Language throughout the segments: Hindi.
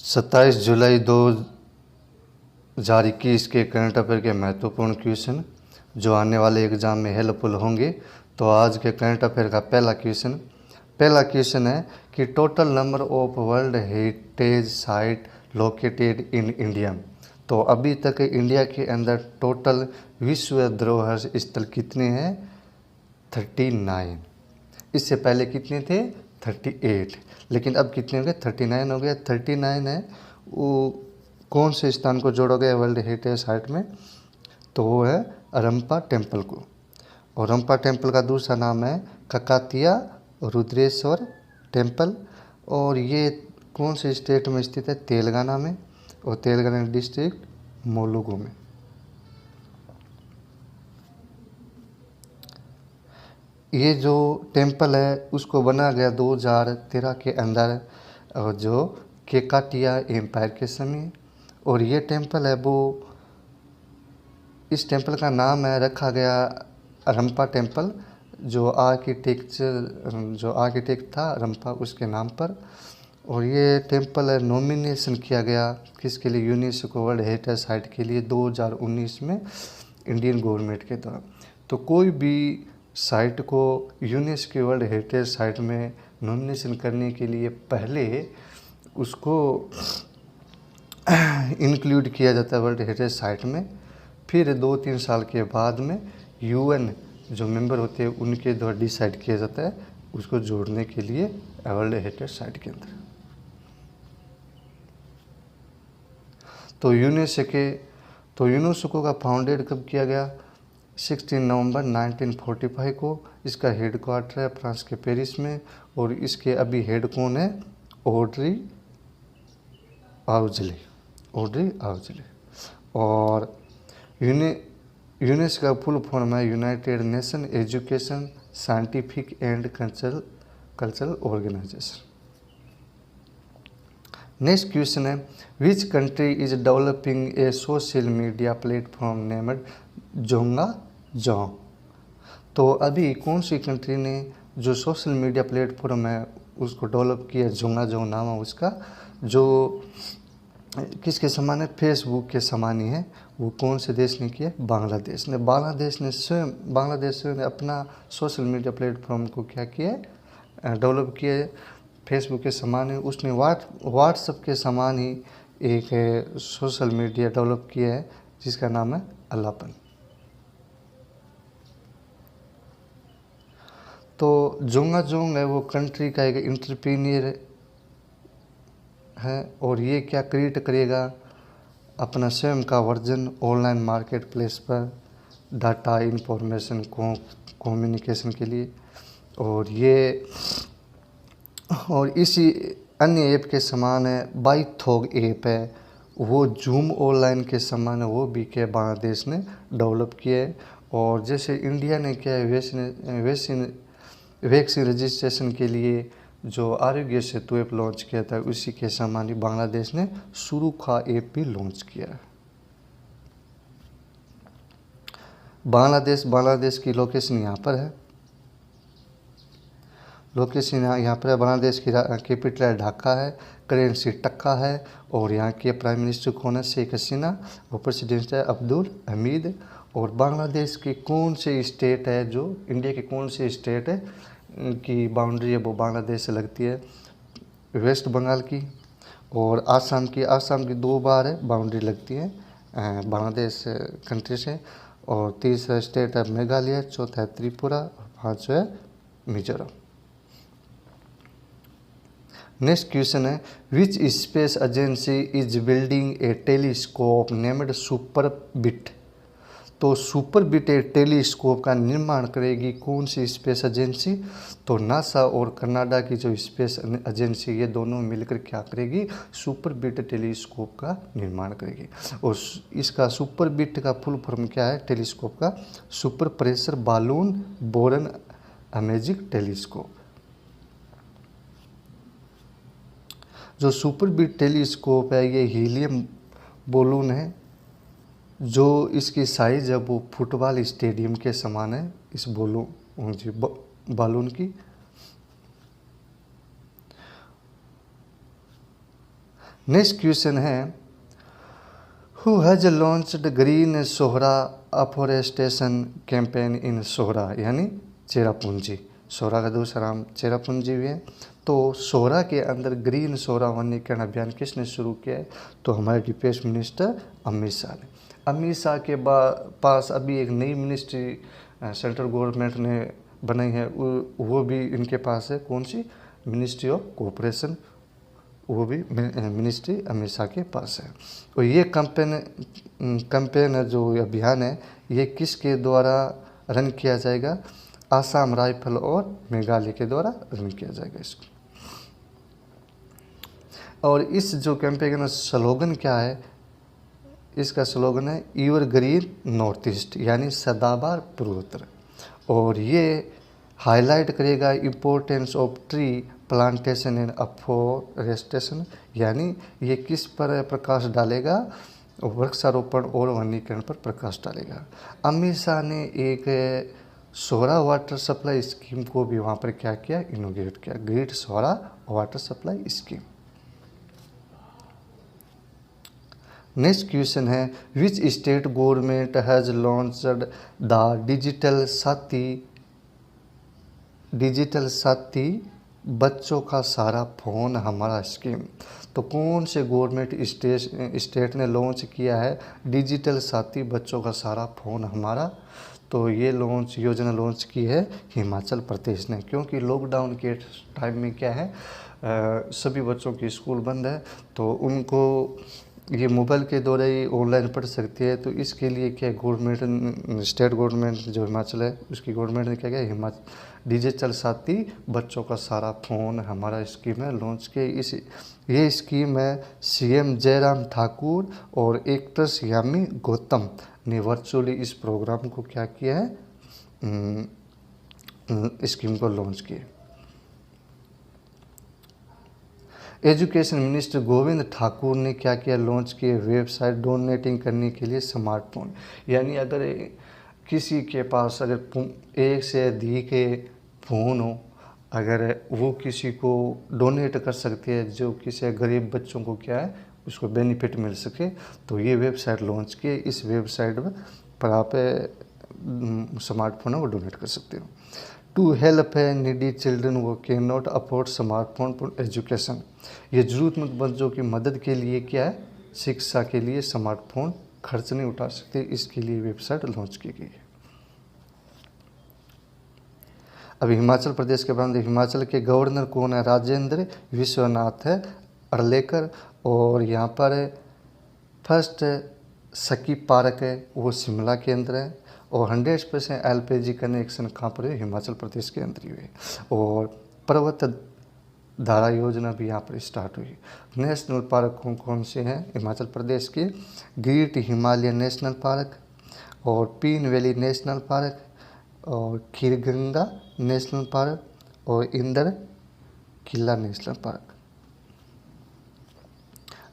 27 जुलाई 2021 के करंट अफेयर के महत्वपूर्ण क्वेश्चन जो आने वाले एग्जाम में हेल्पफुल होंगे। तो आज के करंट अफेयर का पहला क्वेश्चन है कि total number of world heritage site located in India. तो अभी तक इंडिया के अंदर टोटल विश्व धरोहर स्थल कितने हैं? 39। इससे पहले कितने थे? 38, लेकिन अब कितने हो गए? 39 हो गया। 39 है वो कौन से स्थान को जोड़ा गया वर्ल्ड हेरिटेज साइट में? तो वो है रंपा टेम्पल को। और रंपा टेम्पल का दूसरा नाम है ककातिया रुद्रेश्वर टेम्पल। और ये कौन से स्टेट में स्थित है? तेलंगाना में, और तेलंगाना डिस्ट्रिक्ट मुलुगु में। ये जो टेम्पल है उसको बनाया गया 2013 के अंदर, जो केकाटिया एम्पायर के समय। और ये टेम्पल है वो, इस टेम्पल का नाम है रखा गया रंपा टेम्पल, जो आर्किटेक्ट था रंपा उसके नाम पर। और ये टेम्पल नॉमिनेशन किया गया किसके लिए? यूनेस्को वर्ल्ड हेरिटेज साइट के लिए 2019 में इंडियन गवर्नमेंट के द्वारा। तो कोई भी साइट को यूनेस्को वर्ल्ड हेरिटेज साइट में नॉमिनेशन करने के लिए पहले उसको इंक्लूड किया जाता है वर्ल्ड हेरिटेज साइट में। फिर 2-3 साल के बाद में यूएन जो मेंबर होते हैं उनके द्वारा डिसाइड किया जाता है उसको जोड़ने के लिए वर्ल्ड हेरिटेज साइट के अंदर। तो यूनेस्को का फाउंडेड कब किया गया? 16 नवंबर 1945 को। इसका हेड क्वार्टर है फ्रांस के पेरिस में। और इसके अभी हेड कौन है? Audrey Azoulay. और यूनेस्को का फुल फॉर्म है United Nation Education Scientific and Cultural Organization. Next question है which country is developing a social media platform named Zongazong. तो अभी कौन सी कंट्री ने जो सोशल मीडिया प्लेटफॉर्म है उसको डेवलप किया? जोंगाजोंग नाम है उसका, जो किसके समान है? फेसबुक के समान ही है। वो कौन से देश ने किया? बांग्लादेश ने स्वयं अपना सोशल मीडिया प्लेटफॉर्म को क्या किया? डेवलप किया है। फेसबुक के समान है। उसने व्हाट्सएप के समान ही एक सोशल मीडिया डेवलप किया है जिसका नाम है अलापन। तो जोंगाजोंग है वो कंट्री का एक एंटरप्रेन्योर है। और ये क्या क्रिएट करेगा? अपना स्वयं का वर्जन ऑनलाइन मार्केट प्लेस पर डाटा इंफॉर्मेशन कम्युनिकेशन के लिए। और इसी अन्य ऐप के समान है बाईथोग ऐप है, वो जूम ऑनलाइन के समान है, वो भी क्या बांग्लादेश ने डेवलप किया है। और जैसे इंडिया ने क्या है वैक्सीन रजिस्ट्रेशन के लिए जो आरोग्य सेतु ऐप लॉन्च किया था, उसी के समान ही बांग्लादेश ने सुरुखा ऐप भी लॉन्च किया है। बांग्लादेश की लोकेशन यहाँ पर है। यहाँ पर बांग्लादेश की कैपिटल है ढाका है, करेंसी टक्का है। और यहाँ के प्राइम मिनिस्टर कौन है? शेख हसीना। और प्रेसिडेंट है अब्दुल हमीद। और बांग्लादेश की कौन से स्टेट है जो इंडिया के कौन से स्टेट है की बाउंड्री है वो बांग्लादेश से लगती है? वेस्ट बंगाल की और आसाम की 2 बार है बाउंड्री लगती है बांग्लादेश कंट्री से। और तीसरा स्टेट है मेघालय, चौथा है त्रिपुरा, और 5वां है मिजोरम। नेक्स्ट क्वेश्चन है which space agency is building a telescope named SuperBIT. तो सुपरबिट टेलीस्कोप का निर्माण करेगी कौन सी स्पेस एजेंसी? तो नासा और कनाडा की जो स्पेस एजेंसी, ये दोनों मिलकर क्या करेगी? सुपरबिट टेलीस्कोप का निर्माण करेगी। और इसका सुपरबिट का फुल फॉर्म क्या है टेलीस्कोप का? Super pressure balloon borne imaging telescope. जो सुपरबिट टेलीस्कोप है ये हीलियम बालून है, जो इसकी साइज़ है वो फुटबॉल स्टेडियम के समान है इस बालून की। नेक्स्ट क्वेश्चन है who has launched green Sohra afforestation campaign in Sohra, यानी चेरापूंजी। सोहरा का दूसरा नाम चेरापूंजी भी है। तो सोहरा के अंदर ग्रीन सोहरा वनीकरण अभियान किसने शुरू किया है? तो हमारे डिफेंस मिनिस्टर अमित शाह ने। अमित शाह के पास अभी एक नई मिनिस्ट्री सेंट्रल गवर्नमेंट ने बनाई है, वो भी इनके पास है। कौन सी? मिनिस्ट्री ऑफ कोऑपरेशन, वो भी मिनिस्ट्री अमित शाह के पास है। और ये कैंपेन जो अभियान है ये किसके द्वारा रन किया जाएगा? आसाम राइफल और मेघालय के द्वारा रन किया जाएगा इसको। और इस जो कैंपेन का स्लोगन क्या है? इसका स्लोगन है यूर ग्रीन नॉर्थ ईस्ट, यानी सदाबहार पूर्वोत्तर। और ये हाईलाइट करेगा importance of tree plantation and afforestation, यानी ये किस पर प्रकाश डालेगा? वृक्षारोपण और वनीकरण पर प्रकाश डालेगा। अमित शाह ने एक सोहरा वाटर सप्लाई स्कीम को भी वहाँ पर क्या किया? इनोग्रेट किया, great Sohra water supply scheme. Next question है which state government has launched the digital Saathi बच्चों का सारा फोन हमारा स्कीम। तो कौन से गवर्नमेंट स्टेट ने लॉन्च किया है डिजिटल साथी बच्चों का सारा फोन हमारा? तो ये योजना लॉन्च की है हिमाचल प्रदेश ने, क्योंकि लॉकडाउन के टाइम में क्या है सभी बच्चों की स्कूल बंद है, तो उनको ये मोबाइल के द्वारा ही ऑनलाइन पढ़ सकती है। तो इसके लिए क्या गवर्नमेंट, स्टेट गवर्नमेंट जो हिमाचल है उसकी गवर्नमेंट ने क्या किया? हिमाचल डिजिटल साथी बच्चों का सारा फोन हमारा स्कीम है लॉन्च किया। ये स्कीम है सीएम जयराम ठाकुर और एक्ट्रेस यामी गौतम ने वर्चुअली इस प्रोग्राम को क्या किया है? स्कीम को लॉन्च किया। एजुकेशन मिनिस्टर गोविंद ठाकुर ने क्या किया? लॉन्च किए वेबसाइट डोनेटिंग करने के लिए स्मार्टफोन, यानी अगर किसी के पास अगर एक से अधिक फ़ोन हो, अगर वो किसी को डोनेट कर सकते हैं, जो किसी गरीब बच्चों को क्या है उसको बेनिफिट मिल सके, तो ये वेबसाइट लॉन्च किए। इस वेबसाइट पर आप स्मार्टफोन है वो डोनेट कर सकते हो। टू हेल्प है नीडी चिल्ड्रन वो can not afford smartphone for education, ये ज़रूरतमंद बच्चों की मदद के लिए क्या है? शिक्षा के लिए स्मार्टफोन खर्च नहीं उठा सकते, इसके लिए वेबसाइट लॉन्च की गई है। अभी हिमाचल प्रदेश के बाद हिमाचल के गवर्नर कौन है? राजेंद्र विश्वनाथ है अर्लेकर। और यहाँ पर फर्स्ट सकी पार्क है वो शिमला के अंदर है। और 100% LPG कनेक्शन कहाँ पर है? हिमाचल प्रदेश के अंदर ही हुए। और पर्वत धारा योजना भी यहाँ पर स्टार्ट हुई। नेशनल पार्क कौन कौन से हैं हिमाचल प्रदेश के? ग्रेट हिमालयन नेशनल पार्क और पीन वैली नेशनल पार्क और खीरगंगा नेशनल पार्क और Inder Kila national park.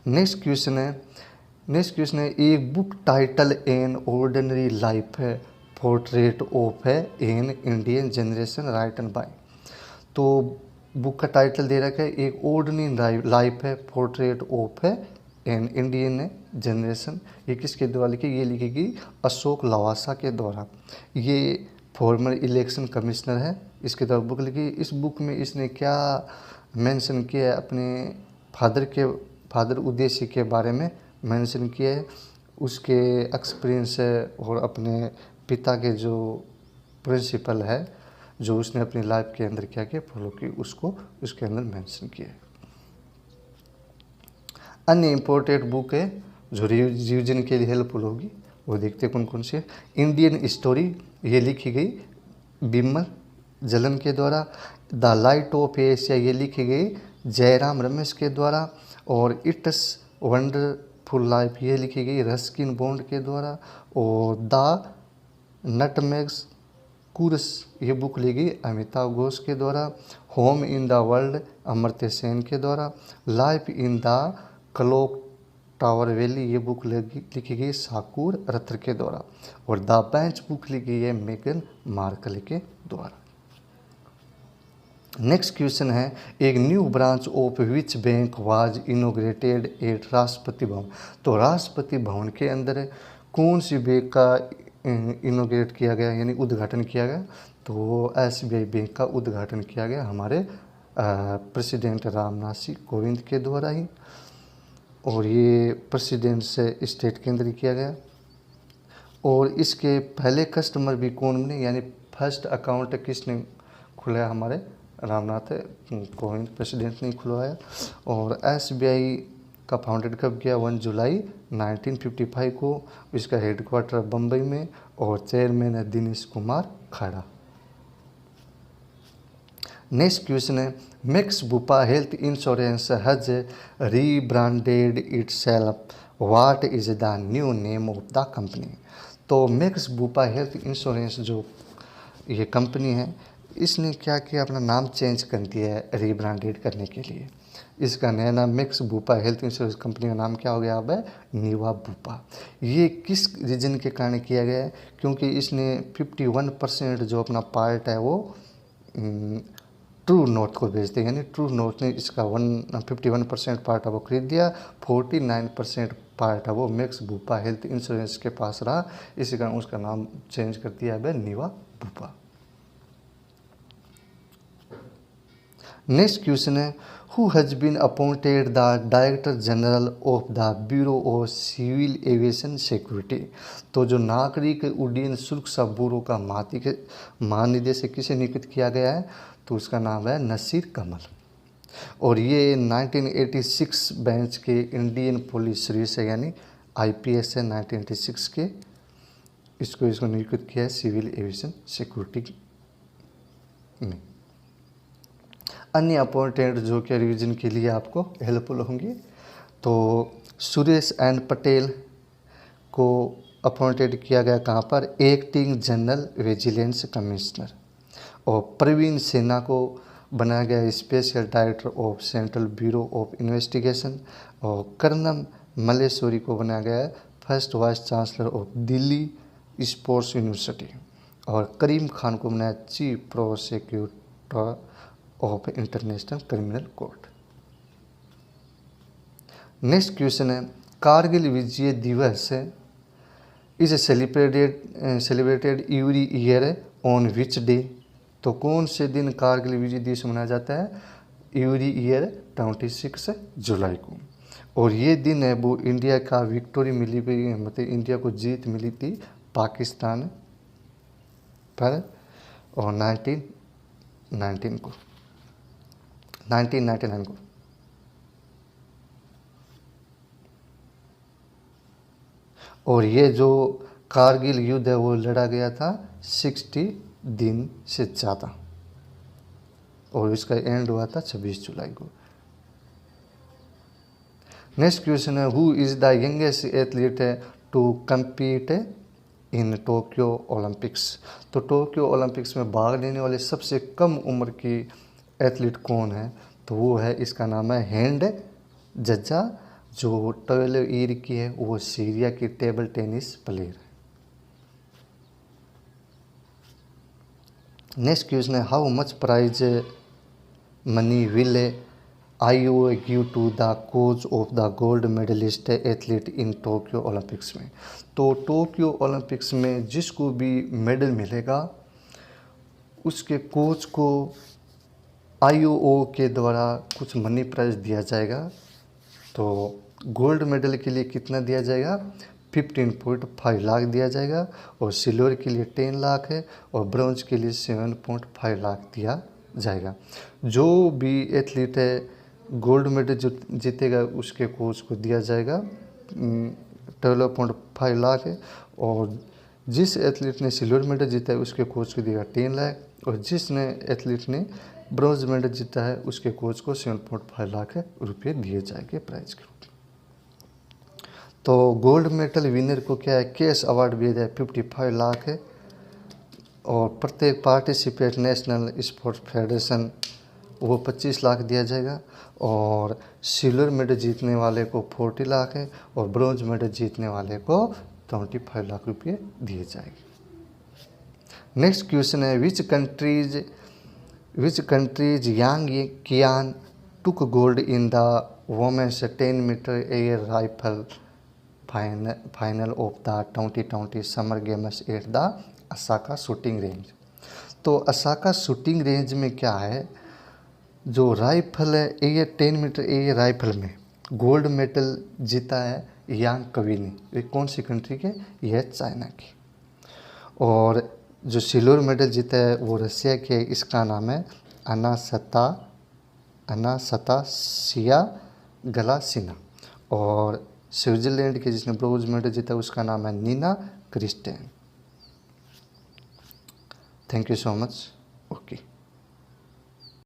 Next question है एक book title an ordinary life है पोर्ट्रेट ऑफ है an Indian generation written by. तो बुक का टाइटल दे रखा है एक ऑर्डिनरी लाइफ है पोर्ट्रेट ऑफ है एन इंडियन जनरेशन। ये किसके द्वारा लिखी? ये लिखेगी अशोक लवासा के द्वारा। ये फॉर्मर इलेक्शन कमिश्नर है, इसके द्वारा बुक लिखी। इस बुक में इसने क्या मेंशन किया है? अपने फादर उदयसिंह के बारे में मेंशन किया है, उसके एक्सपीरियंस है और अपने पिता के जो प्रिंसिपल है जो उसने अपनी लाइफ के अंदर क्या किया फॉलो की, उसको उसके अंदर मेंशन किया है। अन्य इम्पोर्टेंट बुक है जो रिवीजन के लिए हेल्पफुल होगी, वो देखते कौन कौन सी है। इंडियन स्टोरी, ये लिखी गई बिमल जलन के द्वारा। द लाइट ऑफ एशिया, ये लिखी गई जयराम रमेश के द्वारा। और इट्स वंडरफुल लाइफ, ये लिखी गई रस्किन बॉन्ड के द्वारा। और द नटमेग्स कुर्स, ये बुक लिखी गई अमिताभ घोष के द्वारा। Home in the world Amartya Sen के द्वारा। Life in the clock tower valley, ये बुक लिखी गई साकूर रत्र के द्वारा। और द बेंच बुक लिखी है मेगन मार्कल के द्वारा। नेक्स्ट क्वेश्चन है, एक new branch of which bank was inaugurated at Rashtrapati Bhavan. तो राष्ट्रपति भवन के अंदर कौन सी बैंक का इनोग्रेट किया गया, यानी उद्घाटन किया गया? तो SBI बैंक का उद्घाटन किया गया हमारे प्रेसिडेंट रामनाथ सिंह कोविंद के द्वारा ही, और ये प्रेसिडेंट से स्टेट के अंदर ही किया गया। और इसके पहले कस्टमर भी कौन बने, यानी फर्स्ट अकाउंट किसने खुलाया? हमारे रामनाथ कोविंद प्रेसिडेंट ने खुलवाया। और SBI का फाउंडेड कब किया? 1 जुलाई 1955 को। इसका हेडक्वार्टर बम्बई में, और चेयरमैन है दिनेश कुमार खाड़ा। नेक्स्ट क्वेश्चन है, max Bupa health insurance has rebranded itself, what is the new name of the company? तो मैक्स बुपा हेल्थ इंश्योरेंस जो ये कंपनी है, इसने क्या किया? अपना नाम चेंज कर दिया है रीब्रांडेड करने के लिए। इसका नया नाम max Bupa health insurance company का नाम क्या हो गया? अब है नीवा बुपा। ये किस रीजन के कारण किया गया है? क्योंकि इसने 51% जो अपना पार्ट है वो ट्रू नॉर्थ को भेजते हैं, यानी ट्रू नॉर्थ ने इसका 51% पार्ट है वो खरीद दिया, 49% पार्ट है वो मैक्स बुपा हेल्थ इंश्योरेंस के पास रहा। इसी कारण उसका नाम चेंज कर दिया है नीवा बुपा। नेक्स्ट क्वेश्चन है, who has been appointed the director general of the bureau of civil aviation security? तो जो नागरिक उड्डयन सुरक्षा ब्यूरो का महानिदेशक किसे नियुक्त किया गया है? तो उसका नाम है नसीर कमल। और ये 1986 बैच के इंडियन पुलिस सर्विस है, यानी IPS है 1986 के। इसको नियुक्त किया है सिविल एविएशन सिक्योरिटी में। अन्य अपॉइंटेड जो कि रिवीजन के लिए आपको हेल्पफुल होंगे, तो सुरेश एन पटेल को अपॉइंटेड किया गया कहाँ पर? Acting general vigilance commissioner. और प्रवीण सिन्हा को बनाया गया special director of central bureau of investigation. और कर्नल मल्लेश्वरी को बनाया गया है first vice chancellor of Delhi sports university. और करीम खान को बनाया chief prosecutor of international criminal court. Next question है, कारगिल विजय दिवस is celebrated every year on which day? तो कौन से दिन कारगिल विजय दिवस मनाया जाता है? एवरी ईयर 26 जुलाई को। और ये दिन है वो इंडिया का विक्टोरी मिली हुई, मतलब इंडिया को जीत मिली थी पाकिस्तान पर, और 1999 को। और ये जो कारगिल युद्ध है वो लड़ा गया था 60 दिन से ज़्यादा, और इसका एंड हुआ था 26 जुलाई को। नेक्स्ट क्वेश्चन है, who is the youngest athlete to compete in Tokyo Olympics? तो टोक्यो ओलंपिक्स में भाग लेने वाले सबसे कम उम्र की एथलीट कौन है? तो वो है, इसका नाम है हैंड जज्जा, जो 12 ईयर की है, वो सीरिया की टेबल टेनिस प्लेयर है। नेक्स्ट क्वेश्चन है, how much prize money will IOA give to the coach of the gold medallist athlete in Tokyo Olympics में? तो टोक्यो ओलंपिक्स में जिसको भी मेडल मिलेगा उसके कोच को IOA के द्वारा कुछ मनी प्राइज दिया जाएगा। तो गोल्ड मेडल के लिए कितना दिया जाएगा? 15.5 लाख दिया जाएगा, और सिल्वर के लिए 10 लाख है, और ब्रॉन्ज के लिए 7.5 लाख दिया जाएगा। जो भी एथलीट है गोल्ड मेडल जो जीतेगा उसके कोच को दिया जाएगा 12.5 लाख है, और जिस एथलीट ने सिल्वर मेडल जीता है उसके कोच को दिया 10 लाख, और जिसने एथलीट ने ब्रॉन्ज मेडल जीता है उसके कोच को 7.5 लाख रुपये दिए जाएंगे प्राइज के रूप में। तो गोल्ड मेडल विनर को क्या है, कैश अवार्ड भी दिया 55 लाख है, और प्रत्येक पार्टिसिपेट नेशनल स्पोर्ट्स फेडरेशन वो 25 लाख दिया जाएगा, और सिल्वर मेडल जीतने वाले को 40 लाख है, और ब्रॉन्ज मेडल जीतने वाले को 25 लाख रुपये दिए जाएंगे। नेक्स्ट क्वेश्चन है, which countries which countries Yang Qian took gold in the women's 10 metre air rifle final of the 2020 summer games at the Asaka shooting range. तो असाका शूटिंग रेंज में क्या है, जो राइफल है एयर 10 मीटर एयर राइफल में गोल्ड मेडल जीता है यांग कवी ने। ये कौन सी कंट्री के, यह चाइना की। और जो सिल्वर मेडल जीता है वो रसिया के, इसका नाम है अनास्तासिया गलासिना। और स्विट्जरलैंड के जिसने ब्रोंज मेडल जीता उसका नाम है Nina Christen. Thank you so much. Okay.